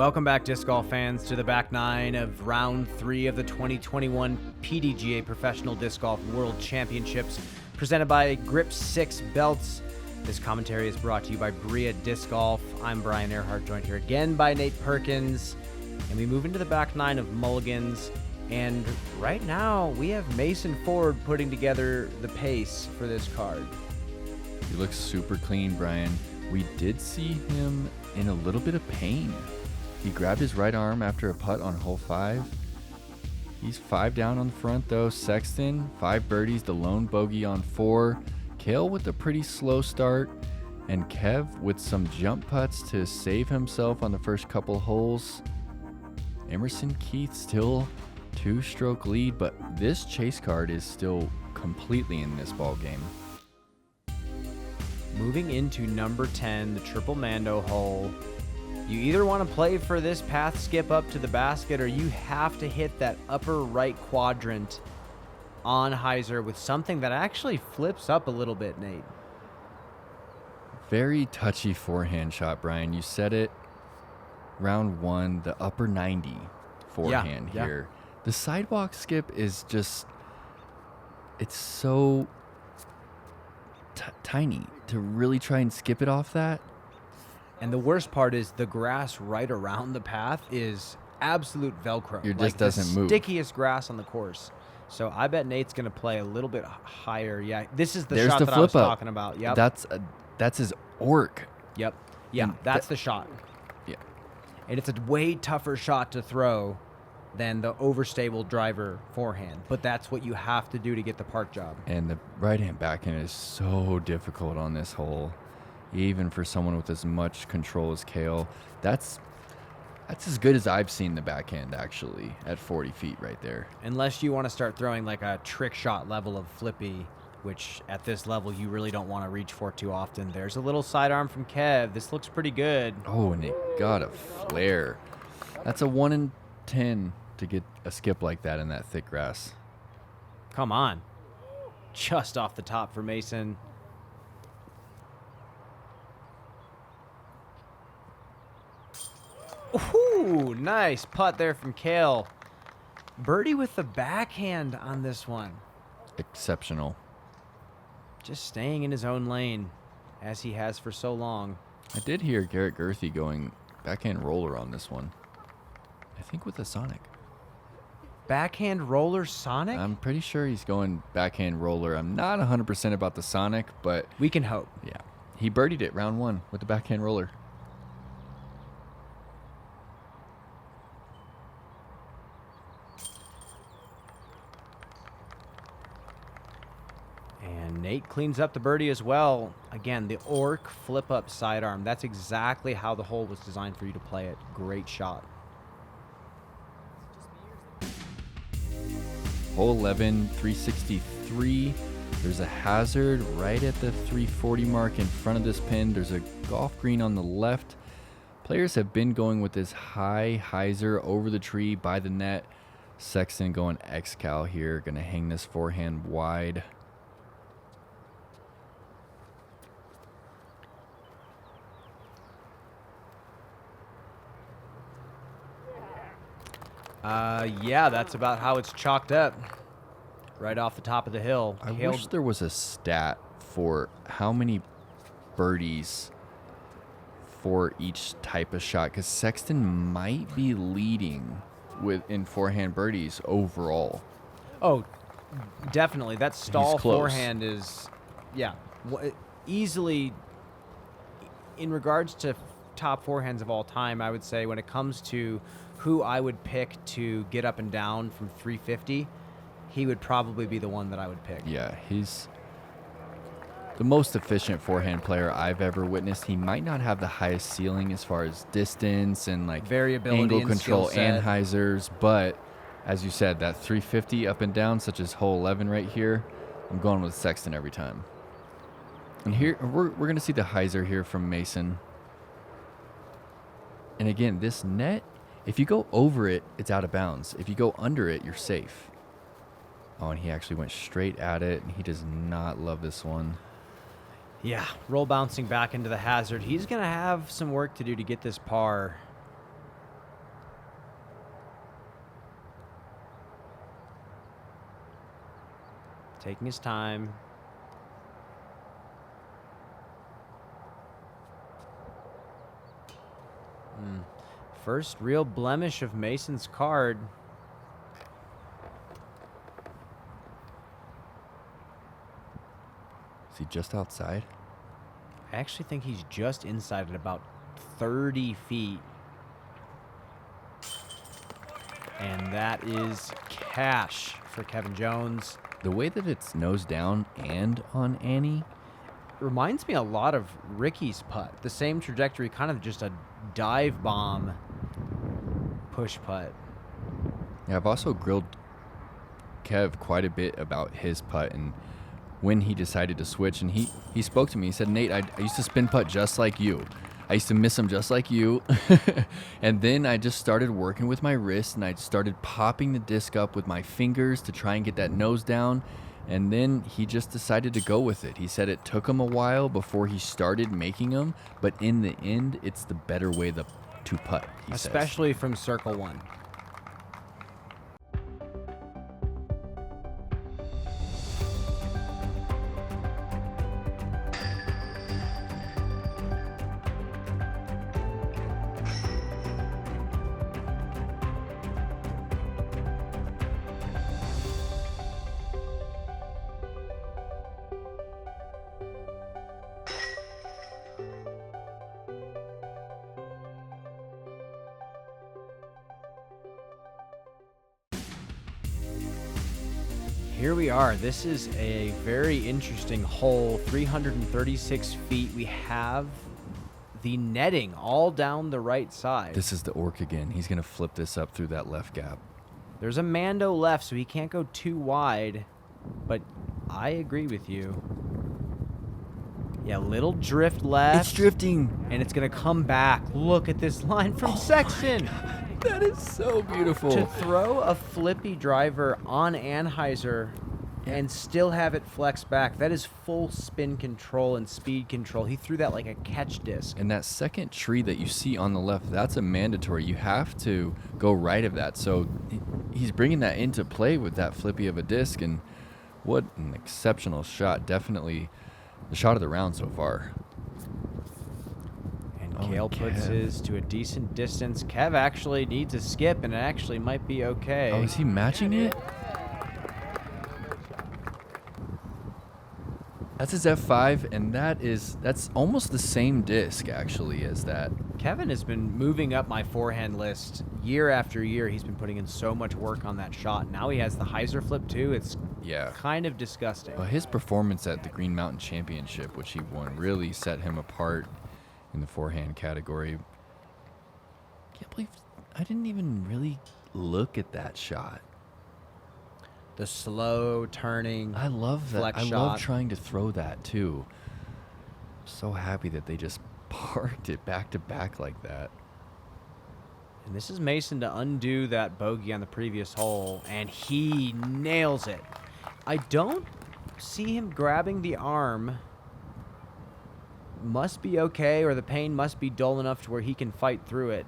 Welcome back, disc golf fans, to the back nine of round 3 of the 2021 PDGA Professional Disc Golf World Championships, presented by Grip 6 Belts. This commentary is brought to you by Bria Disc Golf. I'm Brian Earhart, joined here again by Nate Perkins, and we move into the back nine of Mulligans. And right now, we have Mason Ford putting together the pace for this card. He looks super clean, Brian. We did see him in a little bit of pain. He grabbed his right arm after a putt on hole 5. He's 5 down on the front though. Sexton, 5 birdies, the lone bogey on 4. Cale with a pretty slow start. And Kev with some jump putts to save himself on the first couple holes. Emerson Keith still 2-stroke lead, but this chase card is still completely in this ball game. Moving into number 10, the Triple Mando hole. You either want to play for this path skip up to the basket, or you have to hit that upper right quadrant on hyzer with something that actually flips up a little bit, Nate. Very touchy forehand shot, Brian. You said it. Round 1, the upper 90 forehand here. The sidewalk skip is just, it's so tiny to really try and skip it off that. And the worst part is the grass right around the path is absolute Velcro. It just doesn't move. Stickiest grass on the course. So I bet Nate's going to play a little bit higher. Yeah, this is the There's shot the that I flip was up. talking about. Yep. That's his orc. Yep. Yeah, And that's the shot. Yeah. And it's a way tougher shot to throw than the overstable driver forehand. But that's what you have to do to get the park job. And the right-hand backhand is so difficult on this hole, even for someone with as much control as Cale. That's as good as I've seen the backhand, actually, at 40 feet right there. Unless you want to start throwing like a trick shot level of flippy, which at this level you really don't want to reach for too often. There's a little sidearm from Kev. This looks pretty good. Oh, and it got a flare. That's a 1 in 10 to get a skip like that in that thick grass. Come on. Just off the top for Mason. Ooh, nice putt there from Cale. Birdie with the backhand on this one. Exceptional. Just staying in his own lane, as he has for so long. I did hear Garrett Gerthy going backhand roller on this one. I think with a Sonic. Backhand roller Sonic? I'm pretty sure he's going backhand roller. I'm not 100% about the Sonic, but We can hope. yeah. He birdied it round 1 with the backhand roller. And Nate cleans up the birdie as well. Again, the Orc flip-up sidearm. That's exactly how the hole was designed for you to play it. Great shot. Hole 11, 363. There's a hazard right at the 340 mark in front of this pin. There's a golf green on the left. Players have been going with this high hyzer over the tree by the net. Sexton going X-Cal here. Going to hang this forehand wide. Yeah, that's about how it's chalked up. Right off the top of the hill. I wish there was a stat for how many birdies for each type of shot, because Sexton might be leading in forehand birdies overall. Oh, definitely. That stall close. forehand is, yeah, easily, in regards to top forehands of all time, I would say when it comes to who I would pick to get up and down from 350, he would probably be the one that I would pick. Yeah, he's the most efficient forehand player I've ever witnessed. He might not have the highest ceiling as far as distance and like Variability angle and control skill set. and hyzers, but as you said, that 350 up and down, such as hole 11 right here, I'm going with Sexton every time. And here we're going to see the hyzer here from Mason. And again, this net, if you go over it, it's out of bounds. If you go under it, you're safe. Oh, and he actually went straight at it, and he does not love this one. Yeah, roll bouncing back into the hazard. He's going to have some work to do to get this par. Taking his time. First real blemish of Mason's card. Is he just outside? I actually think he's just inside at about 30 feet. And that is cash for Kevin Jones. The way that it's nose down and on Annie. Reminds me a lot of Ricky's putt. The same trajectory, kind of just a dive bomb push putt. Yeah, I've also grilled Kev quite a bit about his putt and when he decided to switch. And he spoke to me. He said, Nate, I used to spin putt just like you. I used to miss them just like you. And then I just started working with my wrist and I started popping the disc up with my fingers to try and get that nose down. And then he just decided to go with it. He said it took him a while before he started making them, but in the end, it's the better way to putt, he Especially from circle one. Here we are. This is a very interesting hole, 336 feet. We have the netting all down the right side. This is the orc again. He's going to flip this up through that left gap. There's a Mando left, so he can't go too wide, but I agree with you. Yeah, little drift left. It's drifting. And it's going to come back. Look at this line from Sexton. That is so beautiful. To throw a flippy driver on Anheuser and still have it flex back, that is full spin control and speed control. He threw that like a catch disc. And that second tree that you see on the left, that's a mandatory. You have to go right of that. So he's bringing that into play with that flippy of a disc, and what an exceptional shot. Definitely the shot of the round so far. Cale puts his to a decent distance. Kev actually needs a skip, and it actually might be okay. Oh, is he matching it? That's his F5, and that's almost the same disc, actually, as that. Kevin has been moving up my forehand list year after year. He's been putting in so much work on that shot. Now he has the hyzer flip, too. It's kind of disgusting. Well, his performance at the Green Mountain Championship, which he won, really set him apart in the forehand category. Can't believe I didn't even really look at that shot. The slow turning. I love that. Flex I shot. love trying to throw that too. I'm so happy that they just parked it back to back like that. And this is Mason to undo that bogey on the previous hole, and he nails it. I don't see him grabbing the arm. Must be okay, or the pain must be dull enough to where he can fight through it.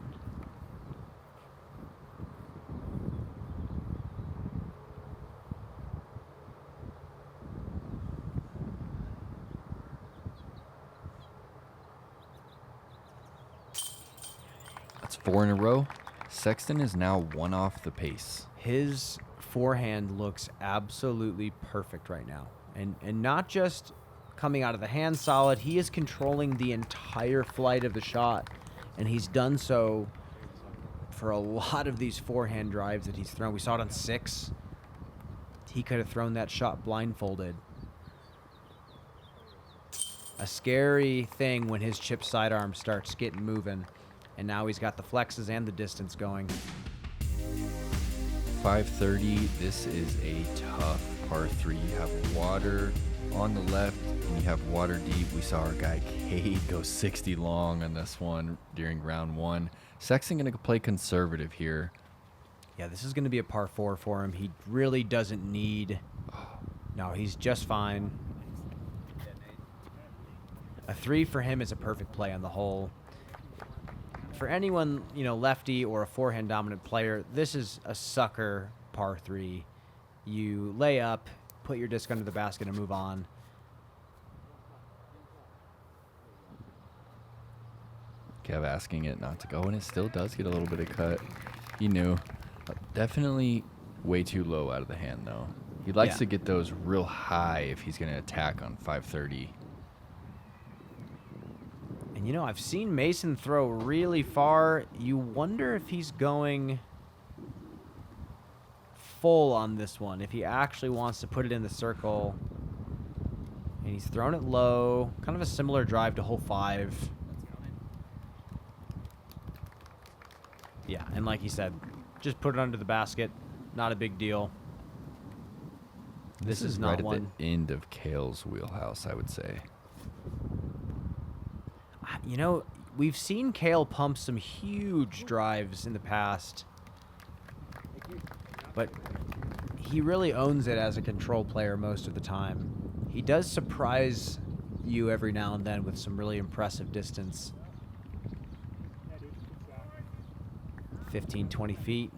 That's 4 in a row. Sexton is now 1 off the pace. His forehand looks absolutely perfect right now. And not just coming out of the hand solid, he is controlling the entire flight of the shot. And he's done so for a lot of these forehand drives that he's thrown. We saw it on 6. He could have thrown that shot blindfolded. A scary thing when his chip sidearm starts getting moving. And now he's got the flexes and the distance going. 530. This is a tough par 3. You have water on the left, and you have water deep. We saw our guy Cade go 60 long on this one during round 1. Sexton going to play conservative here. Yeah, this is going to be a par 4 for him. He really doesn't need... No, he's just fine. A 3 for him is a perfect play on the hole. For anyone, lefty or a forehand dominant player, this is a sucker par 3. You lay up, put your disc under the basket and move on. Kev asking it not to go, and it still does get a little bit of cut. He knew. Definitely way too low out of the hand, though. He likes to get those real high if he's going to attack on 530. And, you know, I've seen Mason throw really far. You wonder if he's going full on this one, if he actually wants to put it in the circle. And he's thrown it low. Kind of a similar drive to hole 5. Yeah, and like he said, just put it under the basket. Not a big deal. This is not right one. at the end of Cale's wheelhouse, I would say. You know, we've seen Cale pump some huge drives in the past, but he really owns it as a control player most of the time. He does surprise you every now and then with some really impressive distance. 15, 20 feet.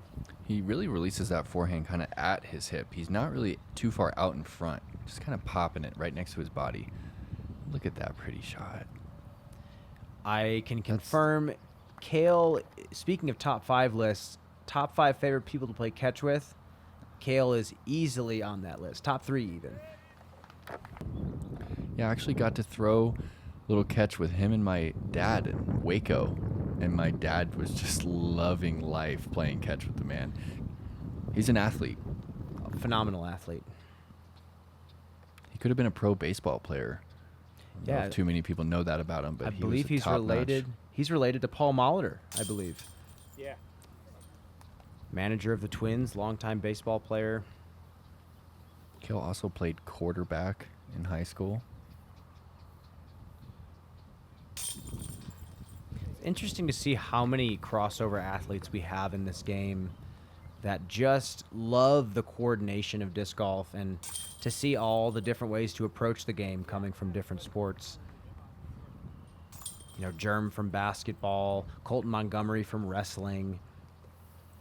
He really releases that forehand kind of at his hip. He's not really too far out in front. Just kind of popping it right next to his body. Look at that pretty shot. I can confirm Cale, speaking of top 5 lists, top 5 favorite people to play catch with, Cale is easily on that list. Top 3 even. Yeah, I actually got to throw a little catch with him and my dad in Waco. And my dad was just loving life playing catch with the man. He's an athlete. A phenomenal athlete. He could have been a pro baseball player. I don't know if too many people know that about him, but I believe he's related. He's related to Paul Molitor, I believe. Yeah. Manager of the Twins, longtime baseball player. Cale also played quarterback in high school. Interesting to see how many crossover athletes we have in this game that just love the coordination of disc golf, and to see all the different ways to approach the game coming from different sports. You know, Germ from basketball, Colton Montgomery from wrestling.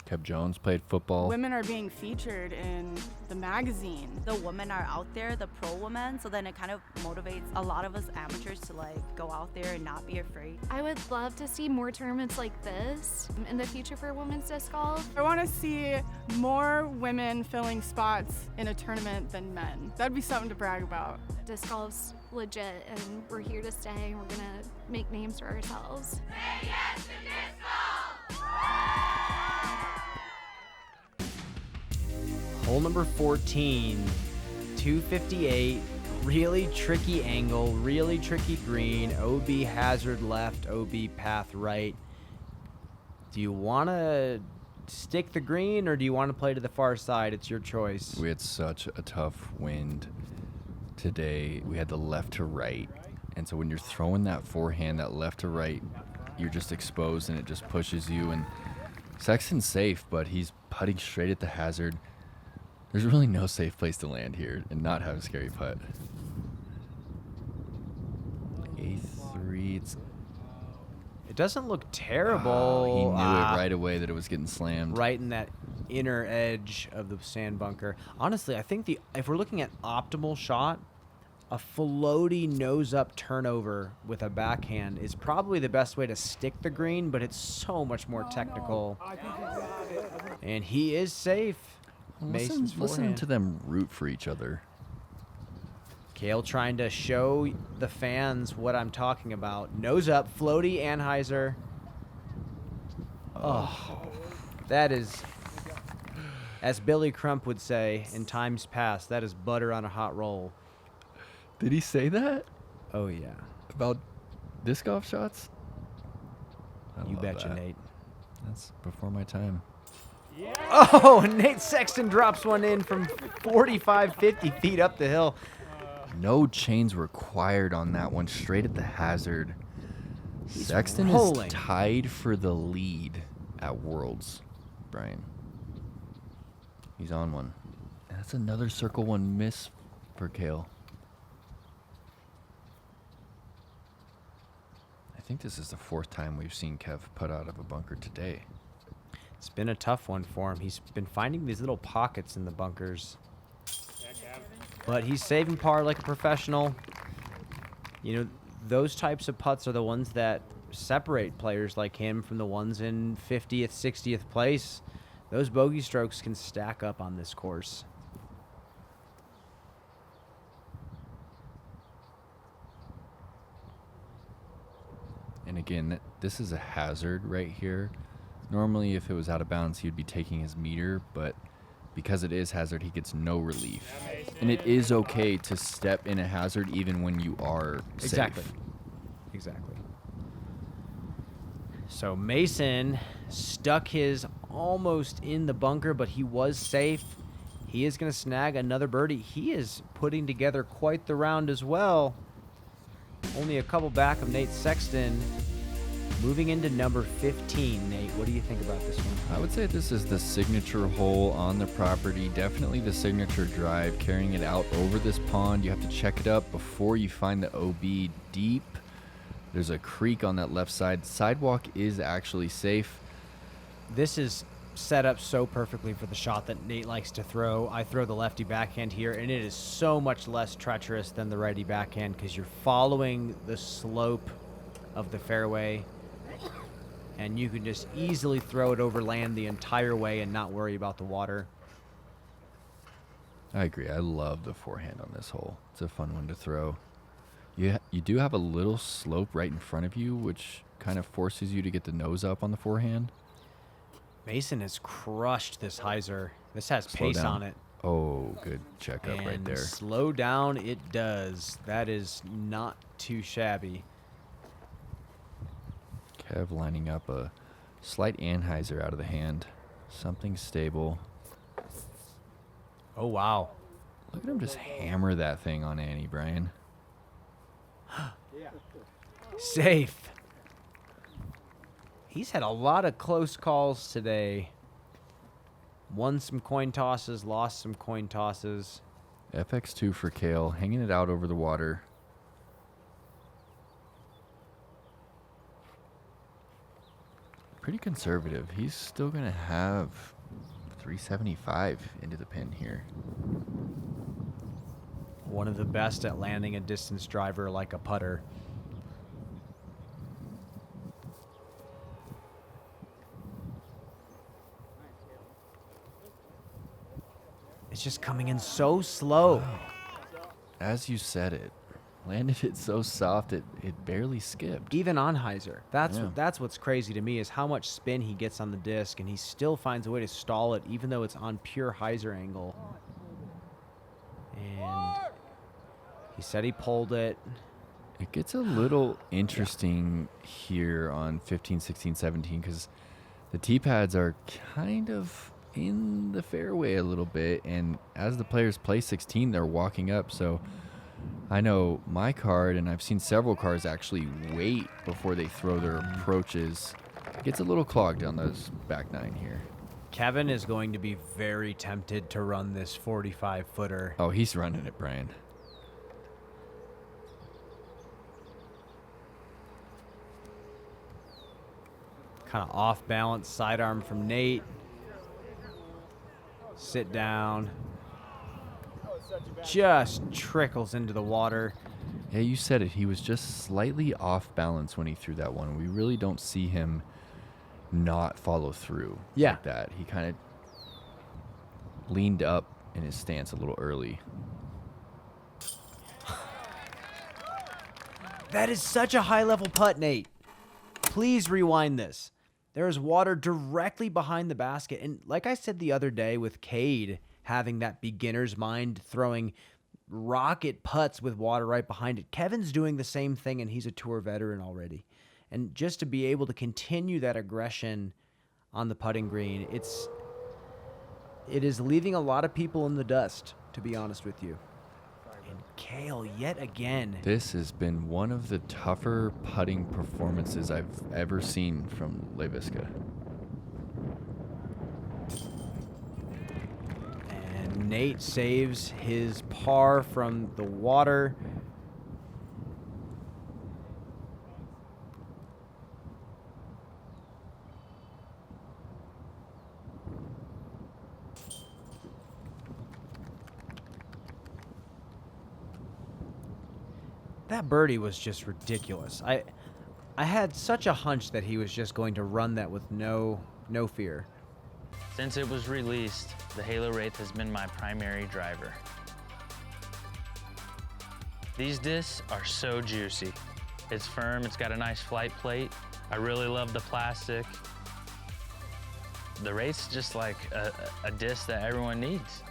Kev Jones played football. Women are being featured in the magazine. The women are out there, the pro women, so then it kind of motivates a lot of us amateurs to like go out there and not be afraid. I would love to see more tournaments like this in the future for women's disc golf. I want to see more women filling spots in a tournament than men. That'd be something to brag about. Disc golf's legit, and we're here to stay. We're gonna make names for ourselves. Say yes to disc golf! Hole number 14, 258, really tricky angle, really tricky green, OB hazard left, OB path right. Do you want to stick the green or do you want to play to the far side? It's your choice. We had such a tough wind today. We had the left to right. And so when you're throwing that forehand, that left to right, you're just exposed and it just pushes you. And Sexton's safe, but he's putting straight at the hazard. There's really no safe place to land here and not have a scary putt. A3, It doesn't look terrible. Oh, he knew it right away that it was getting slammed. Right in that inner edge of the sand bunker. Honestly, I think if we're looking at optimal shot, a floaty nose-up turnover with a backhand is probably the best way to stick the green, but it's so much more technical. And he is safe. Mason's Listen forehand. to them root for each other. Cale trying to show the fans what I'm talking about. Nose up, floaty, Anheuser. Oh, that is, as Billy Crump would say in times past, that is butter on a hot roll. Did he say that Oh, yeah. about disc golf shots? I You love betcha, that. Nate. That's before my time. Oh, and Nate Sexton drops one in from 45, 50 feet up the hill. No chains required on that one, straight at the hazard. Sexton rolling. is tied for the lead at Worlds, Brian. He's on one. And that's another circle one miss for Cale. I think this is the 4th time we've seen Kev put out of a bunker today. It's been a tough one for him. He's been finding these little pockets in the bunkers. But he's saving par like a professional. You know, those types of putts are the ones that separate players like him from the ones in 50th, 60th place. Those bogey strokes can stack up on this course. And again, this is a hazard right here. Normally, if it was out of bounds, he would be taking his meter, but because it is hazard, he gets no relief. And it is okay to step in a hazard even when you are Exactly. safe. Exactly. So Mason stuck his almost in the bunker, but he was safe. He is going to snag another birdie. He is putting together quite the round as well. Only a couple back of Nate Sexton. Moving into number 15, Nate, what do you think about this one? I would say this is the signature hole on the property. Definitely the signature drive, carrying it out over this pond. You have to check it up before you find the OB deep. There's a creek on that left side. Sidewalk is actually safe. This is set up so perfectly for the shot that Nate likes to throw. I throw the lefty backhand here, and it is so much less treacherous than the righty backhand because you're following the slope of the fairway, and you can just easily throw it over land the entire way and not worry about the water. I agree. I love the forehand on this hole. It's a fun one to throw. You do have a little slope right in front of you, which kind of forces you to get the nose up on the forehand. Mason has crushed this hyzer. This has Slow pace down. on it. Oh, good checkup And right there. slow down it does. That is not too shabby. Kev lining up a slight anhyzer out of the hand. Something stable. Oh, wow. Look at him just hammer that thing on Annie, Brian. Safe. He's had a lot of close calls today. Won some coin tosses, lost some coin tosses. FX2 for Cale, hanging it out over the water. Pretty conservative. He's still going to have 375 into the pin here. One of the best at landing a distance driver like a putter. It's just coming in so slow. As you said it, landed it so soft it barely skipped. Even on hyzer. Yeah. That's what's crazy to me is how much spin he gets on the disc, and he still finds a way to stall it even though it's on pure hyzer angle. And he said he pulled it. It gets a little interesting here on 15, 16, 17 because the tee pads are kind of in the fairway a little bit, and as the players play 16, they're walking up. So I know my card, and I've seen several cars actually wait before they throw their approaches. It gets a little clogged on those back nine here. Kevin is going to be very tempted to run this 45-footer. Oh, he's running it, Brian. Kind of off balance sidearm from Nate. Sit down. Just trickles into the water. Yeah, you said it. He was just slightly off balance when he threw that one. We really don't see him not follow through like that. He kind of leaned up in his stance a little early. That is such a high-level putt, Nate. Please rewind this. There is water directly behind the basket. And like I said the other day with Cade having that beginner's mind throwing rocket putts with water right behind it, Kevin's doing the same thing, and he's a tour veteran already. And just to be able to continue that aggression on the putting green, it is leaving a lot of people in the dust, to be honest with you. And Cale, yet again. This has been one of the tougher putting performances I've ever seen from Leiviska. And Nate saves his par from the water. That birdie was just ridiculous. I had such a hunch that he was just going to run that with no fear. Since it was released, the Halo Wraith has been my primary driver. These discs are so juicy. It's firm, it's got a nice flight plate. I really love the plastic. The Wraith's just like a disc that everyone needs.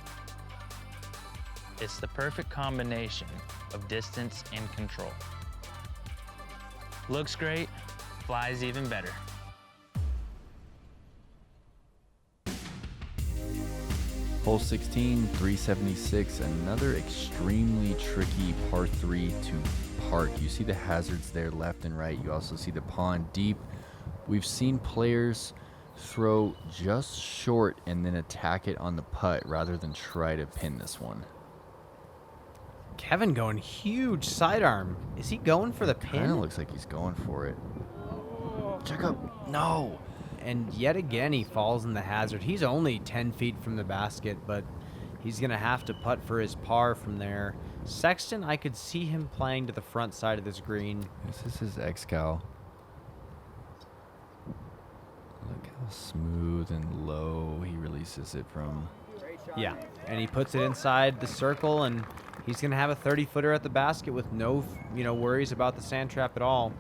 It's the perfect combination of distance and control. Looks great, flies even better. Hole 16, 376, another extremely tricky par 3 to park. You see the hazards there left and right. You also see the pond deep. We've seen players throw just short and then attack it on the putt rather than try to pin this one. Kevin going huge sidearm. Is he going for the pin? Kind of looks like he's going for it. Check up. No. And yet again, he falls in the hazard. He's only 10 feet from the basket, but he's going to have to putt for his par from there. Sexton, I could see him playing to the front side of this green. This is his Cale. Look how smooth and low he releases it from. Yeah, and he puts it inside the circle, and he's going to have a 30-footer at the basket with no, worries about the sand trap at all.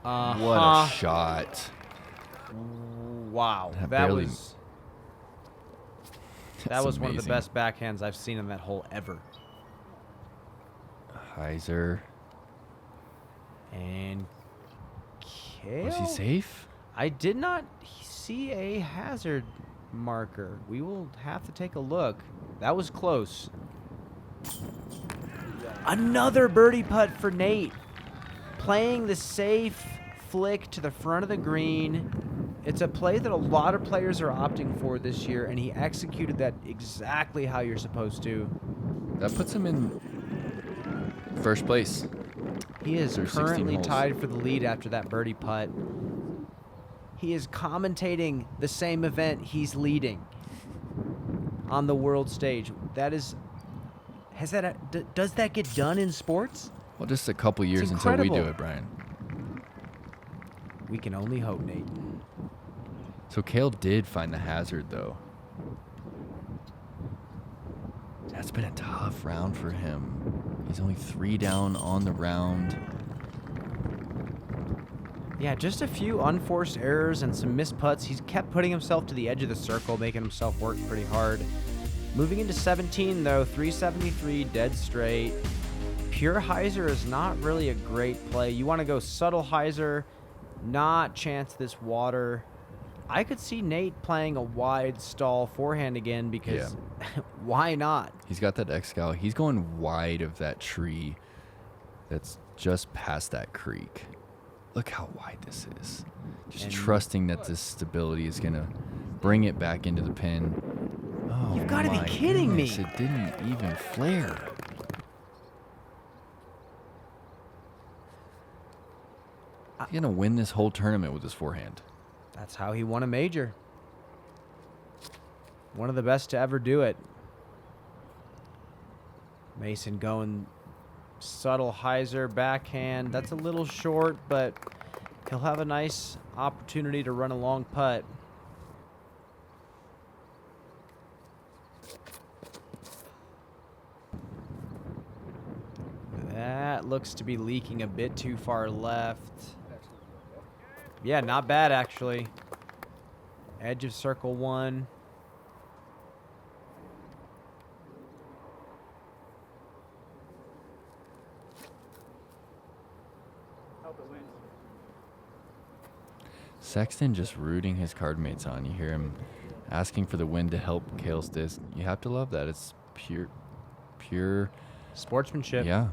What a shot. Wow. That was one of the best backhands I've seen in that hole ever. Heiser. And Cale? Was he safe? I did not see a hazard marker. We will have to take a look. That was close. Another birdie putt for Nate. Playing the safe flick to the front of the green. It's a play that a lot of players are opting for this year, and he executed that exactly how you're supposed to. That puts him in first place. He is currently tied for the lead after that birdie putt. He is commentating the same event he's leading on the world stage. Does that get done in sports? Well, just a couple years until we do it, Brian. We can only hope, Nate. So Cale did find the hazard, though. That's been a tough round for him. He's only 3 down on the round. Yeah, just a few unforced errors and some missed putts. He's kept putting himself to the edge of the circle, making himself work pretty hard. Moving into 17, though, 373, dead straight. Pure hyzer is not really a great play. You want to go subtle hyzer, not chance this water. I could see Nate playing a wide stall forehand again because why not? He's got that Cale. He's going wide of that tree that's just past that creek. Look how wide this is. Just trusting that this stability is going to bring it back into the pin. Oh, you've got to be kidding me. It didn't even flare. He's going to win this whole tournament with his forehand. That's how he won a major. One of the best to ever do it. Mason going subtle hyzer backhand. That's a little short, but he'll have a nice opportunity to run a long putt. That looks to be leaking a bit too far left. Yeah, not bad, actually. Edge of circle 1. Sexton just rooting his card mates on. You hear him asking for the wind to help Cale's disc. You have to love that. It's pure sportsmanship. Yeah.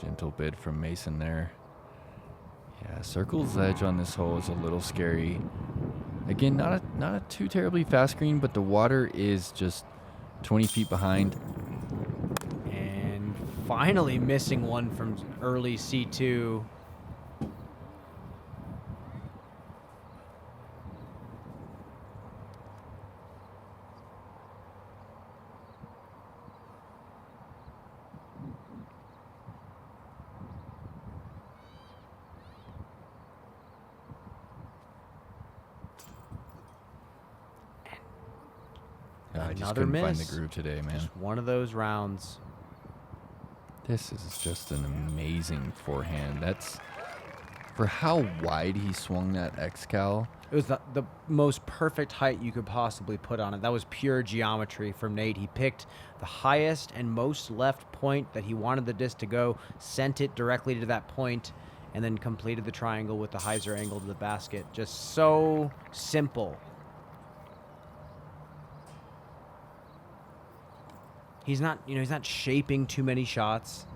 Gentle bid from Mason there. Yeah, circle's edge on this hole is a little scary. Again, not a too terribly fast green, but the water is just 20 feet behind. And finally missing one from early C2. I just Another couldn't find miss. the groove today, man. Just one of those rounds. This is just an amazing forehand. That's for how wide he swung that X-Cal. It was the most perfect height you could possibly put on it. That was pure geometry from Nate. He picked the highest and most left point that he wanted the disc to go, sent it directly to that point, and then completed the triangle with the hyzer angle to the basket. Just so simple. He's not, he's not shaping too many shots.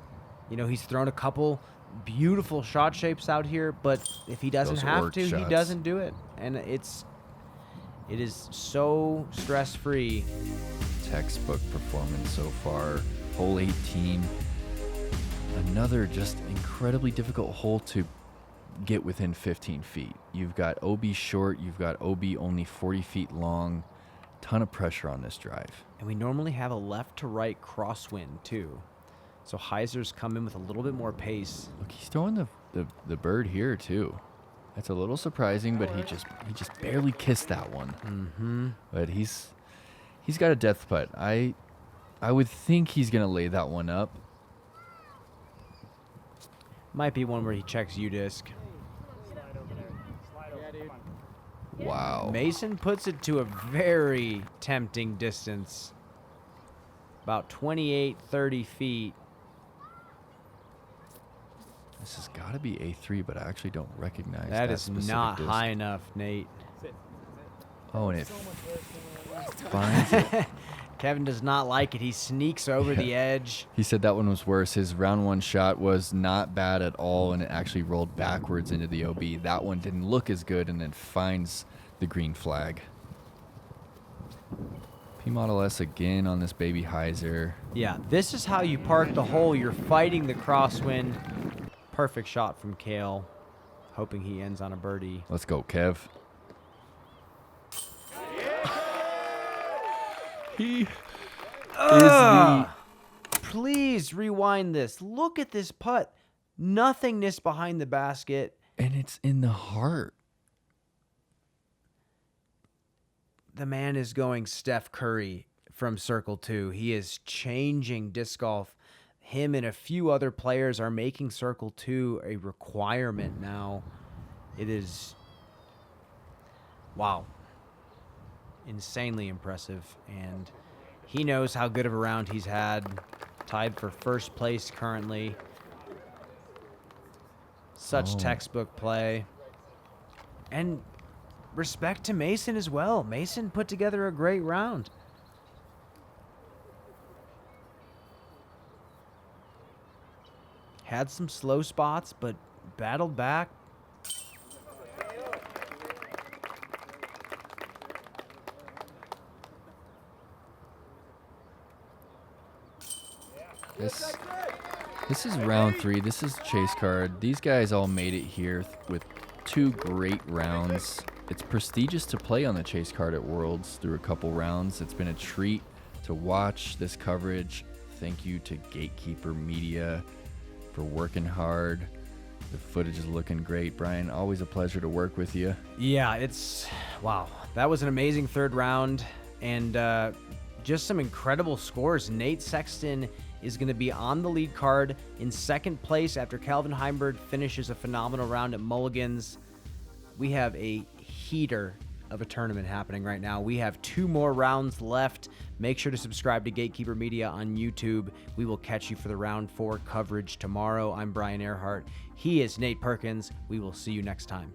He's thrown a couple beautiful shot shapes out here, but if he doesn't Those have orc to, he shots. doesn't do it. And it is so stress-free. Textbook performance so far. Hole 18. Another just incredibly difficult hole to get within 15 feet. You've got OB short. You've got OB only 40 feet long. Ton of pressure on this drive. And we normally have a left to right crosswind too. So hyzers come in with a little bit more pace. Look, he's throwing the bird here too. That's a little surprising, but he just barely kissed that one. Mm-hmm. But he's got a death putt. I would think he's gonna lay that one up. Might be one where he checks U-disc. Wow. Mason puts it to a very tempting distance. About 28, 30 feet. This has got to be A3, but I actually don't recognize That that is specific not disc. high enough, Nate. Oh, and it finds it. Kevin does not like it. He sneaks over the edge. He said that one was worse. His round one shot was not bad at all, and it actually rolled backwards into the OB. That one didn't look as good, and then finds the green flag. P Model S again on this baby hyzer. Yeah, this is how you park the hole. You're fighting the crosswind. Perfect shot from Cale. Hoping he ends on a birdie. Let's go, Kev. He Please rewind this. Look at this putt. Nothingness behind the basket. and it's in the heart. The man is going Steph Curry from Circle 2. He is changing disc golf. Him and a few other players are making Circle 2 a requirement now. It is, wow, insanely impressive. And he knows how good of a round he's had. Tied for first place currently. Such textbook play. And respect to Mason as well. Mason put together a great round. Had some slow spots, but battled back. This is round 3. This is chase card. These guys all made it here with 2 great rounds. It's prestigious to play on the chase card at Worlds through a couple rounds. It's been a treat to watch this coverage. Thank you to Gatekeeper Media for working hard. The footage is looking great. Brian, always a pleasure to work with you. Yeah, it's, wow. That was an amazing third round. And just some incredible scores. Nate Sexton is going to be on the lead card in second place after Calvin Heimberg finishes a phenomenal round at Mulligans. We have a heater of a tournament happening right now. We have 2 more rounds left. Make sure to subscribe to Gatekeeper Media on YouTube. We will catch you for the round 4 coverage tomorrow. I'm Brian Earhart. He is Nate Perkins. We will see you next time.